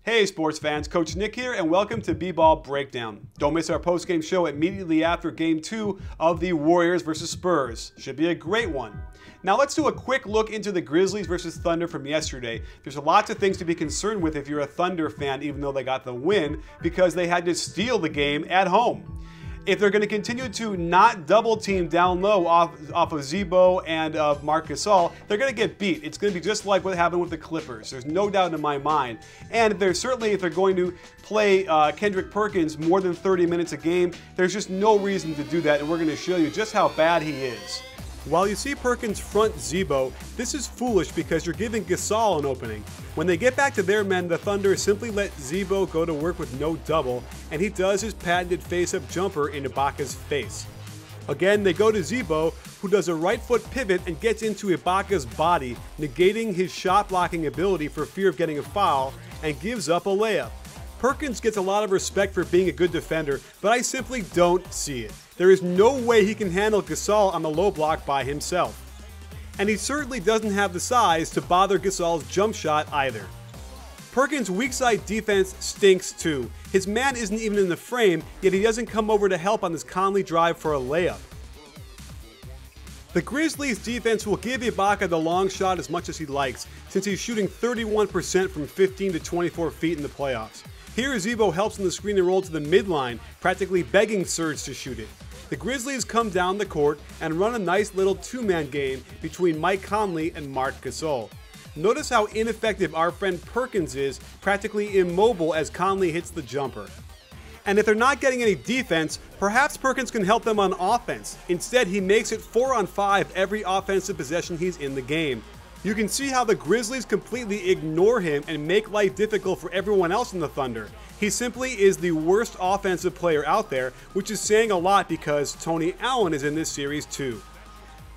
Hey sports fans, Coach Nick here and welcome to B-Ball Breakdown. Don't miss our post-game show immediately after Game 2 of the Warriors vs. Spurs. Should be a great one. Now let's do a quick look into the Grizzlies vs. Thunder from yesterday. There's lots of things to be concerned with if you're a Thunder fan, even though they got the win, because they had to steal the game at home. If they're going to continue to not double team down low off of Zebo and Marc Gasol, they're going to get beat. It's going to be just like what happened with the Clippers. There's no doubt in my mind. And if they're going to play Kendrick Perkins more than 30 minutes a game, there's just no reason to do that, and we're going to show you just how bad he is. While you see Perkins front Zebo, this is foolish because you're giving Gasol an opening. When they get back to their men, the Thunder simply let Zebo go to work with no double, and he does his patented face-up jumper in Ibaka's face. Again, they go to Zebo, who does a right foot pivot and gets into Ibaka's body, negating his shot-blocking ability for fear of getting a foul, and gives up a layup. Perkins gets a lot of respect for being a good defender, but I simply don't see it. There is no way he can handle Gasol on the low block by himself. And he certainly doesn't have the size to bother Gasol's jump shot either. Perkins' weak side defense stinks too. His man isn't even in the frame, yet he doesn't come over to help on this Conley drive for a layup. The Grizzlies' defense will give Ibaka the long shot as much as he likes, since he's shooting 31% from 15 to 24 feet in the playoffs. Here, Zebo helps in the screen and roll to the midline, practically begging Serge to shoot it. The Grizzlies come down the court and run a nice little two-man game between Mike Conley and Marc Gasol. Notice how ineffective our friend Perkins is, practically immobile as Conley hits the jumper. And if they're not getting any defense, perhaps Perkins can help them on offense. Instead, he makes it 4-on-5 every offensive possession he's in the game. You can see how the Grizzlies completely ignore him and make life difficult for everyone else in the Thunder. He simply is the worst offensive player out there, which is saying a lot because Tony Allen is in this series too.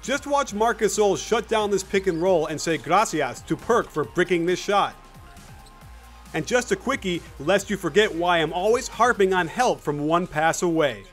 Just watch Marc Gasol shut down this pick and roll and say gracias to Perk for bricking this shot. And just a quickie, lest you forget why I'm always harping on help from one pass away.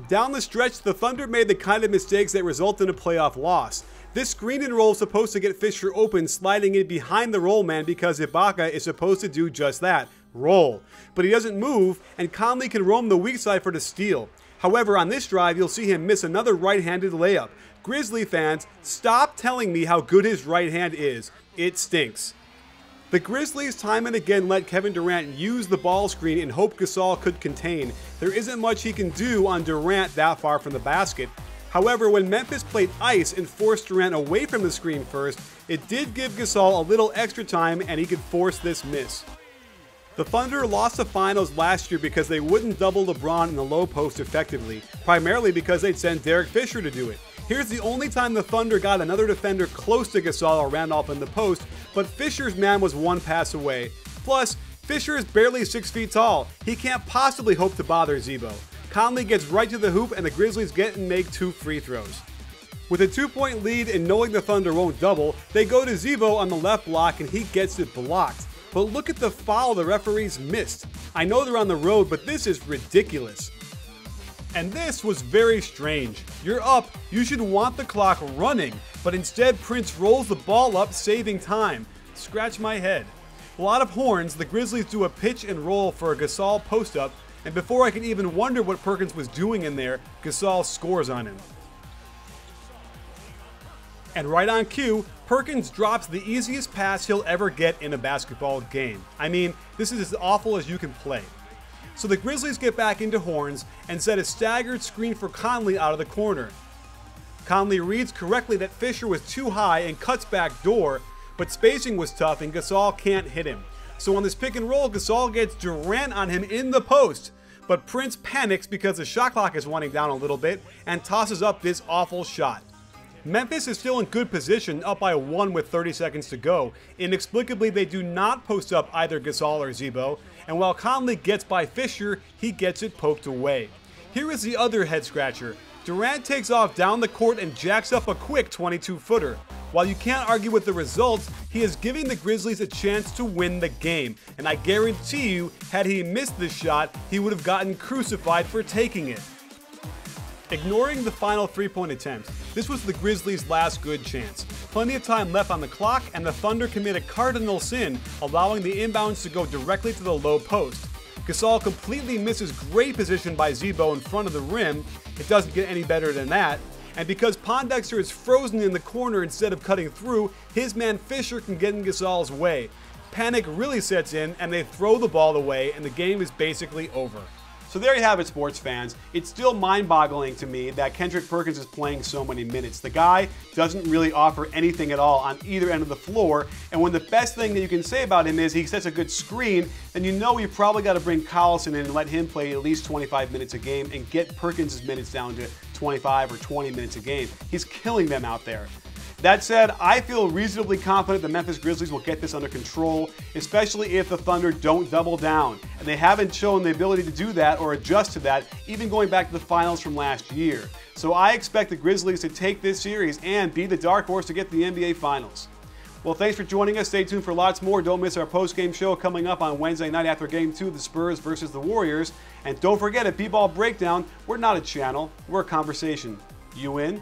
Down the stretch, the Thunder made the kind of mistakes that result in a playoff loss. This screen and roll is supposed to get Fisher open, sliding in behind the roll man because Ibaka is supposed to do just that, roll. But he doesn't move, and Conley can roam the weak side for the steal. However, on this drive, you'll see him miss another right-handed layup. Grizzly fans, stop telling me how good his right hand is. It stinks. The Grizzlies time and again let Kevin Durant use the ball screen and hope Gasol could contain. There isn't much he can do on Durant that far from the basket. However, when Memphis played ice and forced Durant away from the screen first, it did give Gasol a little extra time and he could force this miss. The Thunder lost the finals last year because they wouldn't double LeBron in the low post effectively, primarily because they'd send Derek Fisher to do it. Here's the only time the Thunder got another defender close to Gasol or Randolph in the post, but Fisher's man was one pass away. Plus, Fisher is barely 6 feet tall. He can't possibly hope to bother Zebo. Conley gets right to the hoop and the Grizzlies get and make 2 free throws. With a 2-point lead and knowing the Thunder won't double, they go to Zebo on the left block and he gets it blocked. But look at the foul the referees missed. I know they're on the road, but this is ridiculous. And this was very strange. You're up, you should want the clock running, but instead Prince rolls the ball up, saving time. Scratch my head. A lot of horns, the Grizzlies do a pitch and roll for a Gasol post-up, and before I can even wonder what Perkins was doing in there, Gasol scores on him. And right on cue, Perkins drops the easiest pass he'll ever get in a basketball game. I mean, this is as awful as you can play. So the Grizzlies get back into horns and set a staggered screen for Conley out of the corner. Conley reads correctly that Fisher was too high and cuts back door, but spacing was tough and Gasol can't hit him. So on this pick and roll, Gasol gets Durant on him in the post, but Prince panics because the shot clock is winding down a little bit and tosses up this awful shot. Memphis is still in good position, up by 1 with 30 seconds to go. Inexplicably, they do not post up either Gasol or Zebo, and while Conley gets by Fisher, he gets it poked away. Here is the other head scratcher. Durant takes off down the court and jacks up a quick 22-footer. While you can't argue with the results, he is giving the Grizzlies a chance to win the game, and I guarantee you, had he missed this shot, he would have gotten crucified for taking it. Ignoring the final 3-point attempt, this was the Grizzlies' last good chance. Plenty of time left on the clock, and the Thunder commit a cardinal sin, allowing the inbounds to go directly to the low post. Gasol completely misses great position by Zebo in front of the rim. It doesn't get any better than that. And because Pondexter is frozen in the corner instead of cutting through, his man Fisher can get in Gasol's way. Panic really sets in, and they throw the ball away, and the game is basically over. So there you have it, sports fans. It's still mind-boggling to me that Kendrick Perkins is playing so many minutes. The guy doesn't really offer anything at all on either end of the floor, and when the best thing that you can say about him is he sets a good screen, then you know you probably got to bring Collison in and let him play at least 25 minutes a game and get Perkins' minutes down to 25 or 20 minutes a game. He's killing them out there. That said, I feel reasonably confident the Memphis Grizzlies will get this under control, especially if the Thunder don't double down. And they haven't shown the ability to do that or adjust to that, even going back to the finals from last year. So I expect the Grizzlies to take this series and be the dark horse to get the NBA Finals. Well, thanks for joining us. Stay tuned for lots more. Don't miss our post-game show coming up on Wednesday night after Game 2, the Spurs versus the Warriors. And don't forget, at B-Ball Breakdown, we're not a channel, we're a conversation. You in?